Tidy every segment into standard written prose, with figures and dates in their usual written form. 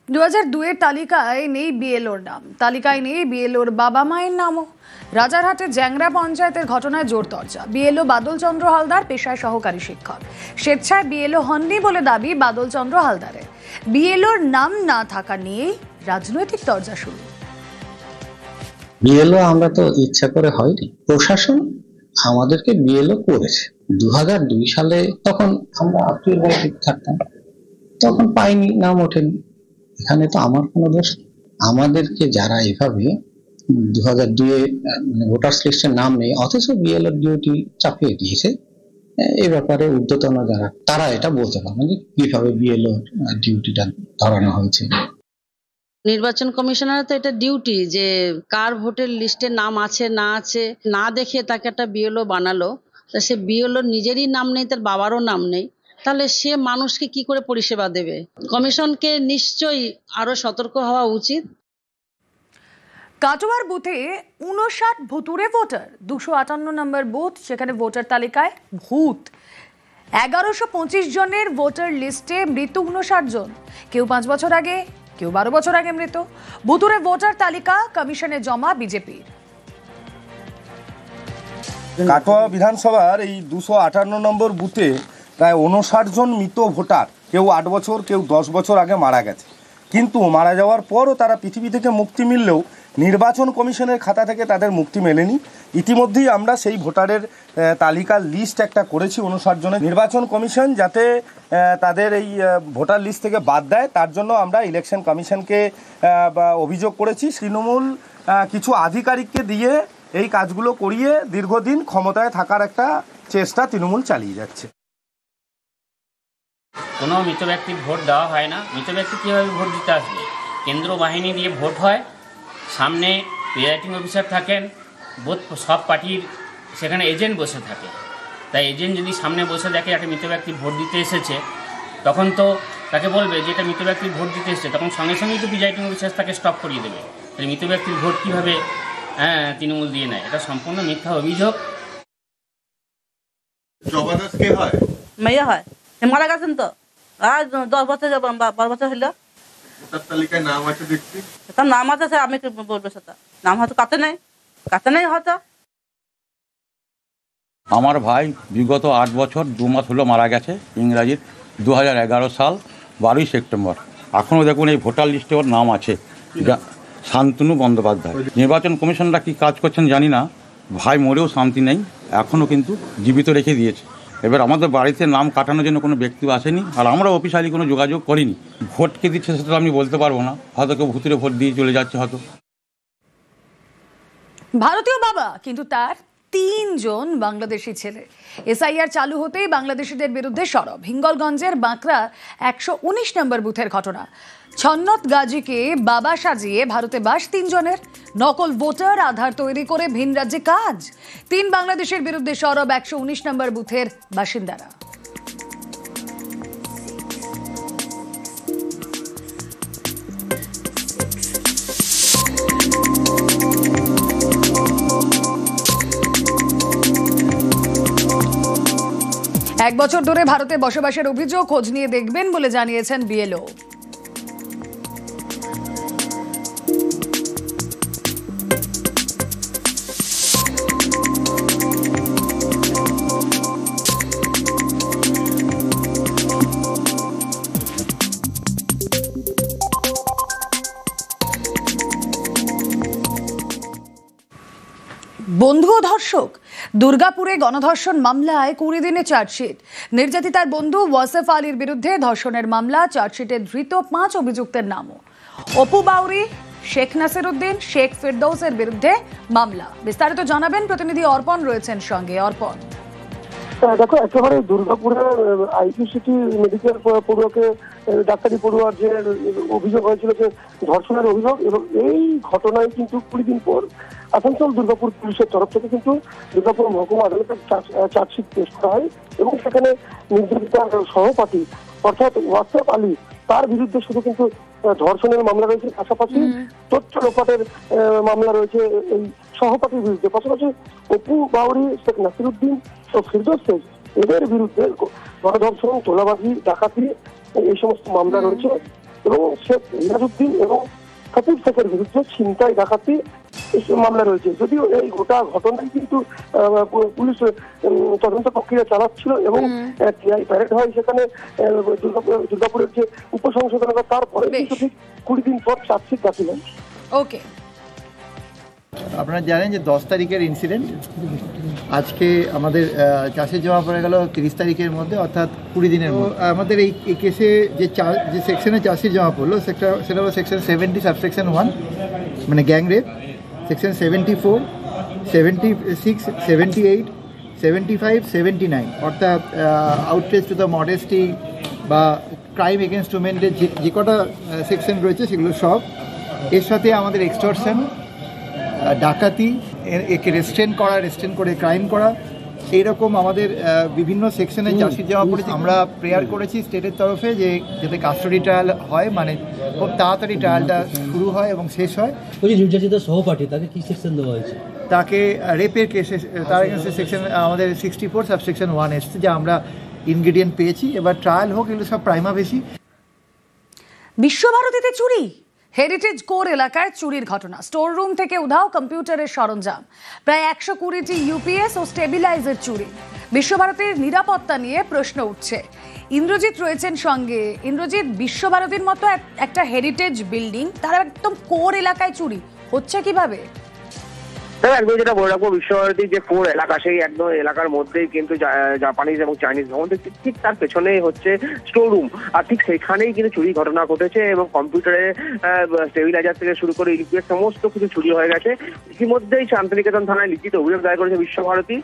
2002-এর তালিকায় নেই বিএলওর নাম, তালিকায় নেই বিএলওর বাবা মায়ের নামও। রাজারহাটের জ্যাংরা পঞ্চায়েতের ঘটনায় জোর তর্জা। বিএলও বাদল চন্দ্র হালদার পেশায় সহকারী শিক্ষক, স্বেচ্ছায় বিএলও হননি বলে দাবি বাদল চন্দ্র হালদারের। বিএলওর নাম না থাকা নিয়েই রাজনৈতিক তর্জা শুরু। বিএলও আমরা তো ইচ্ছা করে হয়নি, প্রশাসন আমাদেরকে বিএলও করেছে। 2002 সালে তখন আমরা আত্মীয় বাড়িতে থাকতাম, তখন পাইনি, নাম ওঠেনি। এখানে তো আমার কোনো দোষ। আমাদেরকে যারা এভাবে 2002-এ ভোটার্স লিস্টের নাম নেই অথচ বিএলও ডিউটি চাপিয়ে দিয়েছে, এ ব্যাপারে ঊর্ধ্বতন যারা তারা এটা বলতে পারবেন যে কিভাবে বিএলও ডিউটিটা ধরানো হয়েছে। নির্বাচন কমিশনারের তো এটা ডিউটি যে কার ভোটের লিস্টে নাম আছে না আছে না দেখে তাকে একটা বিএলও বানালো। তা সে বিএলও নিজেরই নাম নেই, তার বাবারও নাম নেই, তাহলে সে মানুষকে কি করে পরিষেবা দেবে? কমিশনকে নিশ্চয়ই আরো সতর্ক হওয়া উচিত। কাটোয়ার বুথে 59 ভুতুড়ে ভোটার, 258 নম্বর বুথ, সেখানে ভোটার তালিকায় ভূত। 1125 জনের ভোটার লিস্টে মৃত 59 জন, কেউ 5 বছর আগে, কেউ 12 বছর আগে মৃত। ভুতুড়ে ভোটার তালিকা কমিশনে জমা বিজেপির। কাটোয়া বিধানসভার এই 258 নম্বর বুথে প্রায় 59 জন মৃত ভোটার, কেউ 8 বছর, কেউ 10 বছর আগে মারা গেছে। কিন্তু মারা যাওয়ার পরও তারা পৃথিবী থেকে মুক্তি মিললেও নির্বাচন কমিশনের খাতা থেকে তাদের মুক্তি মেলেনি। ইতিমধ্যেই আমরা সেই ভোটারের তালিকার লিস্ট একটা করেছি 59 জনের। নির্বাচন কমিশন যাতে তাদের এই ভোটার লিস্ট থেকে বাদ দেয় তার জন্য আমরা ইলেকশন কমিশনকে অভিযোগ করেছি। তৃণমূল কিছু আধিকারিককে দিয়ে এই কাজগুলো করিয়ে দীর্ঘদিন ক্ষমতায় থাকার একটা চেষ্টা তৃণমূল চালিয়ে যাচ্ছে। কোনো মৃত ব্যক্তির ভোট দেওয়া হয় না। মৃত ব্যক্তি কীভাবে ভোট দিতে আসবে? কেন্দ্র বাহিনী দিয়ে ভোট হয়, সামনে প্রিজাইডিং অফিসার থাকেন, বোধ সব পার্টির সেখানে এজেন্ট বসে থাকে। তাই এজেন্ট যদি সামনে বসে দেখে একটা মৃত ব্যক্তি ভোট দিতে এসেছে, তখন তো তাকে বলবে যে এটা মৃত ব্যক্তির ভোট দিতে এসেছে, তখন সঙ্গে সঙ্গেই তো প্রিজাইডিং অফিসার তাকে স্টপ করিয়ে দেবে। তাহলে মৃত ব্যক্তির ভোট কীভাবে তৃণমূল দিয়ে নেয়? এটা সম্পূর্ণ মিথ্যা অভিযোগ। কে হয়? মেয়ে হয়, মারা গেছেন তো, আর 10 বছর 12 বছর হলো। ভোটার তালিকায় নাম আছে দেখছি, তার নাম আছে, আমি কি বলবো সেটা? নাম হয়তো কাতে নেই হয়তো। আমার ভাই বিগত 8 বছর 2 মাস হলো মারা গেছে, ইংরাজির 2011 সাল 12ই সেপ্টেম্বর। এখনও দেখুন এই ভোটার লিস্টে ওর নাম আছে, শান্তনু বন্দ্যোপাধ্যায়। নির্বাচন কমিশনরা কি কাজ করছেন জানি না, ভাই মরেও শান্তি নেই, এখনও কিন্তু জীবিত রেখে দিয়েছে। এবার আমাদের বাড়িতে নাম কাটানোর জন্য কোনো ব্যক্তি আসেনি, আর আমরা অফিসিয়ালি কোনো যোগাযোগ করিনি। ভোট কে দিচ্ছে সেটা আমি বলতে পারবো না, হয়তো কেউ ভুতুরে ভোট দিয়ে চলে যাচ্ছে হয়তো। ভারতীয় বাবা, কিন্তু তার 3 জন বাংলাদেশি ছেলে। এসআইআর চালু হতেই বাংলাদেশিদের বিরুদ্ধে সরব। হিঙ্গলগঞ্জের বাঁকড়া 119 নম্বর বুথের ঘটনা। ছন্নত গাজীকে বাবা সাজিয়ে ভারতে বাস 3 জনের। নকল ভোটার আধার তৈরি করে ভিন রাজ্যে কাজ। 3 বাংলাদেশের বিরুদ্ধে সরব 119 নম্বর বুথের বাসিন্দারা। এক বছর ধরে ভারতে বসবাসের অভিযোগ খোঁজ নিয়ে দেখবেন বলে জানিয়েছেন বিএলও। বন্ধু ও ধর্ষক, দুর্গাপুরে গণধর্ষণ মামলায় 20 দিনে চার্জশিট। নির্যাতিতার বন্ধু ওয়াসেফ আলীর বিরুদ্ধে ধর্ষণের মামলা, চার্জশিটে ধৃত 5 অভিযুক্তের নামও। অপু বাউরি, শেখ নাসির উদ্দিন, শেখ ফিরদৌসের বিরুদ্ধে মামলা। বিস্তারিত জানাবেন প্রতিনিধি অর্পণ রয়েছেন সঙ্গে। অর্পণ, দেখো, একেবারে দুর্গাপুরের আইপিসিটি মেডিকেল পড়ুয়াকে ডাক্তারি পড়ুয়ার যে অভিযোগ হয়েছিল যে ধর্ষণের অভিযোগ, এবং এই ঘটনায় কিন্তু 20 দিন পর আসানসোল দুর্গাপুর পুলিশের তরফ থেকে কিন্তু দুর্গাপুর মহকুমা আদালতে চার্জশিট পেশ করা হয়, এবং সেখানে নির্যাতিতার সহপাঠী অর্থাৎ ওয়াসেফ আলী, তার বিরুদ্ধে শুধু কিন্তু ধর্ষণের মামলা রয়েছে, পাশাপাশি তথ্য লোপাটের মামলা রয়েছে এই সহপাঠীর বিরুদ্ধে। পাশাপাশি অপু বাউরি, শেখ নাসির উদ্দিন ও ফিরদৌস শেখ, এদের বিরুদ্ধে গণধর্ষণ, তোলাবাজি, ডাকাতি, এই সমস্ত মামলা রয়েছে। এবং শেখ রিয়াজউদ্দিন এবং খতিব শেখের বিরুদ্ধে ছিনতাই ডাকাতি মামলা রয়েছে। যদিও এই গোটা ঘটনায় কিন্তু পুলিশ তদন্ত প্রক্রিয়া চালাচ্ছিল এবং টিআই প্যারেড হয় সেখানে দুর্গাপুরের যে উপসংশোধনাগার, তারপরে কিন্তু ঠিক 20 দিন পর চার্জশিট দাখিল হয়। ওকে, আপনারা জানেন যে 10 তারিখের ইনসিডেন্ট, আজকে আমাদের চার্জশিট জমা পড়ে গেল 30 তারিখের মধ্যে, অর্থাৎ 20 দিনের মধ্যে। আমাদের এই কেসে যে সেকশনে চার্জশিট জমা পড়লো সেটা হলো সেকশন 70 সাবসেকশন 1 মানে গ্যাং রেপ, সেকশন 74, 76, 78, 75, 79 অর্থাৎ আউটরেজ টু দ্য মডেস্টি বা ক্রাইম এগেনস্ট উমেনের যে কটা সেকশন রয়েছে সেগুলো সব। এর সাথে আমাদের এক্সটর্শন, ডাকাতি, একে রেস্ট্রেন করে ক্রাইম করা, এইরকম আমাদের বিভিন্ন সেকশনে চার্জশিট জমা পড়েছে। আমরা প্রেয়ার করেছি স্টেটের তরফে যে যাতে কাস্টডি ট্রায়াল হয়, মানে খুব তাড়াতাড়ি ট্রায়ালটা শুরু হয় এবং শেষ হয়। ওই যে নির্যাতিত সহপাঠী তাকে কি সেকশন দেওয়া হয়েছে? তাকে রেপের কেসে তার এগেন্সে সেকশন আমাদের 64 সাবসেকশন 1 এসছে, যা আমরা ইনগ্রিডিয়েন্ট পেয়েছি। এবার ট্রায়াল হোক, এগুলো সব প্রাইমা ফেসি। বিশ্বভারতীতে চুরি, হেরিটেজ কোর এলাকায় চুরির ঘটনা। স্টোর রুম থেকে উধাও কম্পিউটারের সরঞ্জাম, প্রায় 120টি ইউপিএস ও স্টেবিলাইজার চুরি। বিশ্বভারতীর নিরাপত্তা নিয়ে প্রশ্ন উঠছে। ইন্দ্রজিৎ রয়েছেন সঙ্গে। ইন্দ্রজিৎ, বিশ্বভারতীর মতো একটা হেরিটেজ বিল্ডিং, তারা একদম কোর এলাকায় চুরি হচ্ছে কিভাবে? একদম যেটা বলে রাখবো, বিশ্বভারতীর যে কোর এলাকা, সেই একদম এলাকার মধ্যেই কিন্তু জাপানিজ এবং চাইনিজ ভবন, ঠিক তার পেছনেই হচ্ছে স্টোর রুম, আর ঠিক সেখানেই কিন্তু চুরি ঘটনা ঘটেছে এবং কম্পিউটারে স্টেবিলাইজার থেকে শুরু করে ইউপিএস সমস্ত কিছু চুরি হয়ে গেছে। ইতিমধ্যেই শান্তিনিকেতন থানায় লিখিত অভিযোগ দায়ের করেছে বিশ্বভারতী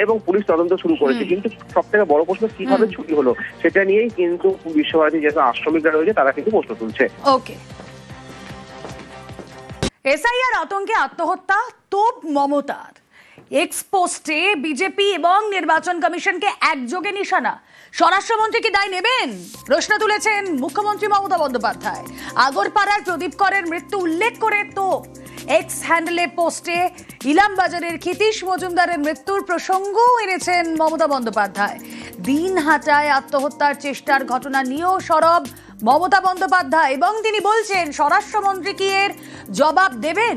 এবং পুলিশ তদন্ত শুরু করেছে। কিন্তু সব থেকে বড় প্রশ্ন, কিভাবে চুরি হলো সেটা নিয়েই কিন্তু বিশ্বভারতী যেসব আশ্রমিকরা রয়েছে তারা কিন্তু প্রশ্ন তুলছে। ওকে, এসআইআর আতঙ্কে আত্মহত্যা তোপ মমতার। এক্সপোস্টে বিজেপি এবং নির্বাচন কমিশনকে একযোগে নিশানা। স্বরাষ্ট্রমন্ত্রী কি দায় নেবেন? প্রশ্ন তুলেছেন মুখ্যমন্ত্রী মমতা বন্দ্যোপাধ্যায়। আগরপাড়ার প্রদীপ করের মৃত্যু উল্লেখ করে তোপ। এক্স হ্যান্ডেলে পোস্টে ইলামবাজারের ক্ষিতীশ মজুমদারের মৃত্যুর প্রসঙ্গও এনেছেন মমতা বন্দ্যোপাধ্যায়। দিনহাটায় আত্মহত্যার চেষ্টার ঘটনা নিয়েও সরব মমতা বন্দ্যোপাধ্যায় এবং তিনি বলছেন স্বরাষ্ট্রমন্ত্রী কি এর জবাব দেবেন?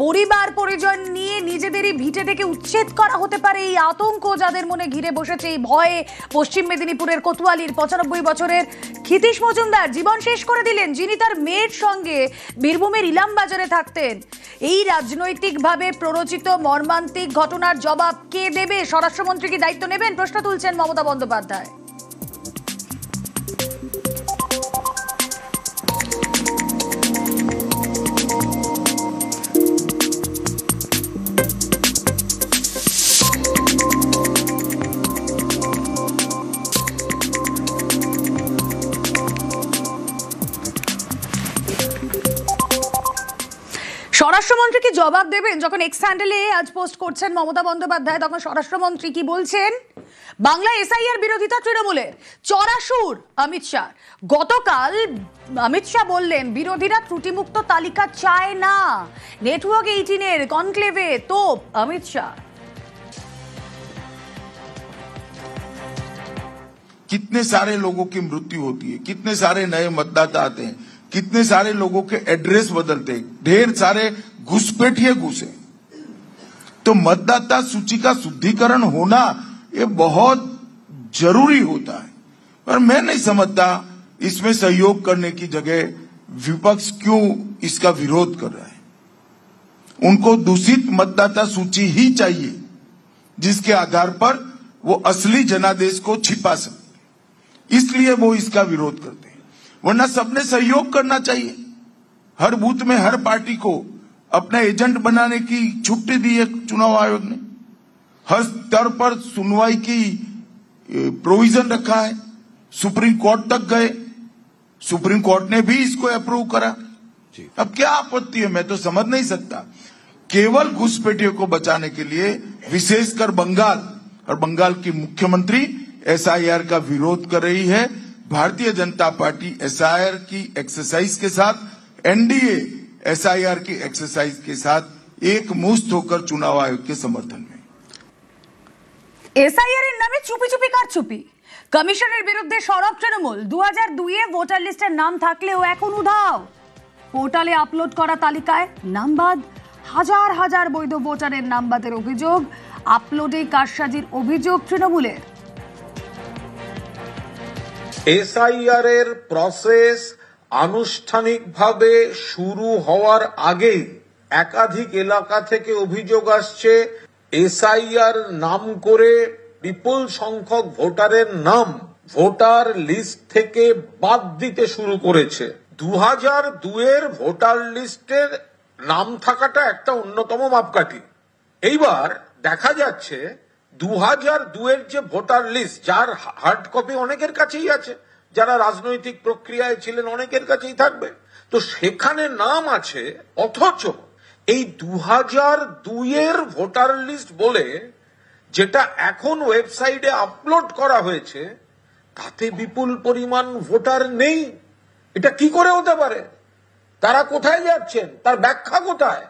পরিবার পরিজন নিয়ে নিজেদেরই ভিটে থেকে উচ্ছেদ করা হতে পারে, এই আতঙ্ক যাদের মনে ঘিরে বসেছে, এই ভয়ে পশ্চিম মেদিনীপুরের কোতোয়ালির 95 বছরের ক্ষিতীশ মজুমদার জীবন শেষ করে দিলেন, যিনি তার মেয়ের সঙ্গে বীরভূমের ইলামবাজারে থাকতেন। এই রাজনৈতিকভাবে প্ররোচিত মর্মান্তিক ঘটনার জবাব কে দেবে? স্বরাষ্ট্রমন্ত্রী কি দায়িত্ব নেবেন? প্রশ্ন তুলছেন মমতা বন্দ্যোপাধ্যায়। স্বরাষ্ট্রমন্ত্রী কি জবাব দেবেন? যখন এক্স হ্যান্ডেলে আজ পোস্ট করছেন মমতা বন্দ্যোপাধ্যায়, তখন স্বরাষ্ট্রমন্ত্রী কি বলছেন? বাংলা এসআইআর বিরোধিতা তৃণমূলের, চড়াসুর অমিত শাহ। গতকাল অমিত শাহ বললেন বিরোধীরা ত্রুটিমুক্ত তালিকা চায় না। নেটওয়ার্ক 18-এর কনক্লেভে তোপ অমিত শাহ। कितने सारे लोगों की मृत्यु होती है, कितने सारे नए मतदाता आते हैं, कितने सारे लोगों के एड्रेस बदलते, ढेर सारे घुसपैठिए घुसे। तो मतदाता सूची का शुद्धिकरण होना ये बहुत जरूरी होता है, पर मैं नहीं समझता इसमें सहयोग करने की जगह विपक्ष क्यों इसका विरोध कर रहा है। उनको दूषित मतदाता सूची ही चाहिए जिसके आधार पर वो असली जनादेश को छिपा सके, इसलिए वो इसका विरोध करते हैं। वरना सबने सहयोग करना चाहिए। हर बूथ में हर पार्टी को अपना एजेंट बनाने की छुट्टी दी है चुनाव आयोग ने। हर स्तर पर सुनवाई की प्रोविजन रखा है। सुप्रीम कोर्ट तक गए, सुप्रीम कोर्ट ने भी इसको अप्रूव करा। अब क्या आपत्ति है? मैं तो समझ नहीं सकता। केवल घुसपैठियों को बचाने के लिए विशेषकर बंगाल और बंगाल की मुख्यमंत्री एसआईआर का विरोध कर रही है। भारतीय जनता पार्टी एसआईआर की एक्सरसाइज के साथ, एनडीए एसआईआर की एक्सरसाइज के साथ एक मुश्त होकर चुनाव आयोग के समर्थन में। এসআইআর এর নামে চুপি চুপি কারচুপি, কমিশনের বিরুদ্ধে সরব তৃণমূল। 2002-এ ভোটার লিস্টের নাম থাকলেও এখন উধাও। পোর্টালে আপলোড করা তালিকায় নাম বাদ। হাজার হাজার বৈধ ভোটারের নাম বাদের অভিযোগ। আপলোডে কারসাজির অভিযোগ তৃণমূলের। এসআইআর এর প্রসেস আনুষ্ঠানিকভাবে শুরু হওয়ার আগেই একাধিক এলাকা থেকে অভিযোগ আসছে এসআইআর নাম করে বিপুল সংখ্যক ভোটারের নাম ভোটার লিস্ট থেকে বাদ দিতে শুরু করেছে। 2002-এর ভোটার লিস্টের নাম থাকাটা একটা অন্যতম মাপকাঠি। এইবার দেখা যাচ্ছে 2002-এর যে ভোটার লিস্ট, যার হার্ড কপি অনেকের কাছেই আছে, যারা রাজনৈতিক প্রক্রিয়ায় ছিলেন অনেকের কাছেই থাকবে, তো সেখানে নাম আছে, অথচ এই 2002-এর ভোটার লিস্ট বলে যেটা এখন ওয়েবসাইটে আপলোড করা হয়েছে তাতে বিপুল পরিমাণ ভোটার নেই। এটা কি করে হতে পারে? তারা কোথায় যাচ্ছেন? তার ব্যাখ্যা কোথায়?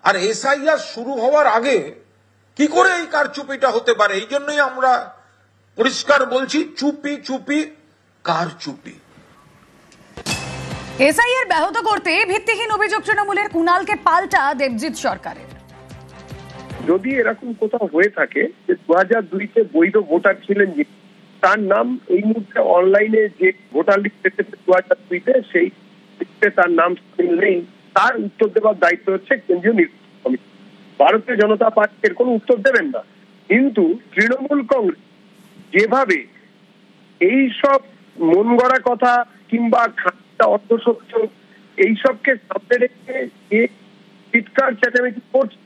আর এসআইআর শুরু হওয়ার আগে কি করে এই কারচুপিটা হতে পারে? এই জন্যই আমরা পরিষ্কার বলছি, চুপি চুপি কারচুপি। এসআইআর ব্যাহত করতে ভিত্তিহীন অভিযোগ তৃণমূলের, কুণালকে পাল্টা দেবজিৎ সরকারের। যদি এরকম কোথাও হয়ে থাকে যে 2002-তে বৈধ ভোটার ছিলেন, তার নাম এই মুহূর্তে অনলাইনে যে ভোটার লিস্ট এসেছে 2002-তে, সেই লিস্টে তার নাম নেই, তার উত্তর দেওয়ার দায়িত্ব হচ্ছে কেন্দ্রীয় নির্বাচন কমিশন। ভারতীয় জনতা পার্টি এর কোনো উত্তর দেবেন না। কিন্তু তৃণমূল কংগ্রেস যেভাবে এই সব মন গড়া কথা কিংবা খাতা অর্থসত্য এইসবকে সামনে রেখে চিৎকার চেঁচামেচি করছে,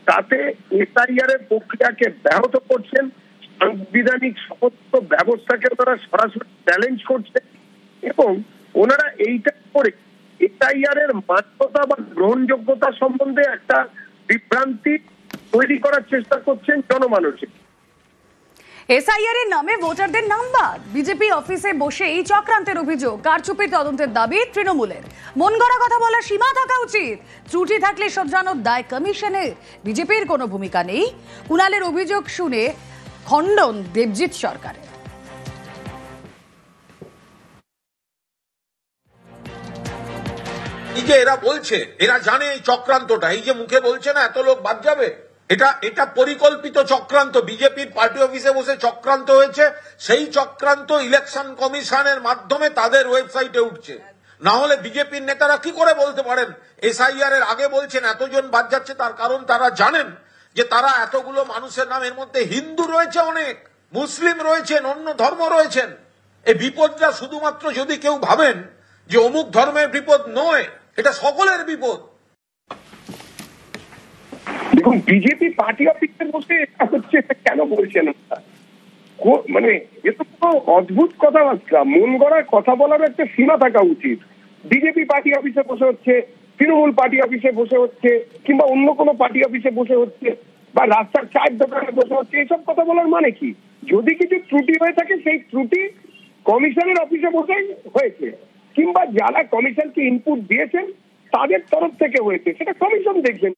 তাতে এসআইআর এর প্রক্রিয়াকে ব্যাহত করছেন, সাংবিধানিক সমস্ত ব্যবস্থাকে ওনারা সরাসরি চ্যালেঞ্জ করছে এবং ওনারা এইটা করে এসআইআর এর মান্যতা বা গ্রহণযোগ্যতা সম্বন্ধে একটা বিভ্রান্তি তৈরি করার চেষ্টা করছেন জনমানুষের। এসআইআর এর নামে ভোটারদের নাম বাদ। বিজেপি অফিসে বসেই চক্রান্তের অভিযোগ, কারচুপির তদন্তের দাবি তৃণমূলের। মন গড়া কথা বলার সীমা থাকা উচিত, ত্রুটি থাকলে শোধরানোর দায় কমিশনের। বিজেপির কোনো ভূমিকা নেই। কুণালের অভিযোগ শুনে খণ্ডন দেবজিৎ সরকারের। এই যে এরা বলছে, এরা জানে এই চক্রান্তটা, এই যে মুখে বলছে না এত লোক বাদ যাবে, এটা পরিকল্পিত চক্রান্ত। বিজেপির পার্টি অফিসে বসে চক্রান্ত হয়েছে, সেই চক্রান্ত ইলেকশন কমিশনের মাধ্যমে তাদের ওয়েবসাইটে উঠছে। না হলে বিজেপির নেতারা কি করে বলতে পারেন এসআইআর এর আগে বলছেন এতজন বাদ যাচ্ছে? তার কারণ তারা জানেন যে তারা এতগুলো মানুষের নাম, এর মধ্যে হিন্দু রয়েছে, অনেক মুসলিম রয়েছেন, অন্য ধর্ম রয়েছেন। এই বিপদটা শুধুমাত্র যদি কেউ ভাবেন যে অমুক ধর্মের বিপদ নয়, এটা সকলের বিপদ। দেখুন, বিজেপি পার্টি অফিসে বসে এটা হচ্ছে, কেন বলছেন? মানে এ তো কোনো অদ্ভুত কথাবার্তা। মন গড়ার কথা বলার একটা সীমা থাকা উচিত। বিজেপি পার্টি অফিসে বসে হচ্ছে, তৃণমূল পার্টি অফিসে বসে হচ্ছে, কিংবা অন্য কোনো পার্টি অফিসে বসে হচ্ছে, বা রাস্তার চায়ের দোকানে বসে হচ্ছে, এইসব কথা বলার মানে কি? যদি কিছু ত্রুটি হয়ে থাকে সেই ত্রুটি কমিশনের অফিসে বসেই হয়েছে, কিংবা যারা কমিশনকে ইনপুট দিয়েছেন তাদের তরফ থেকে হয়েছে, সেটা কমিশন দেখবেন।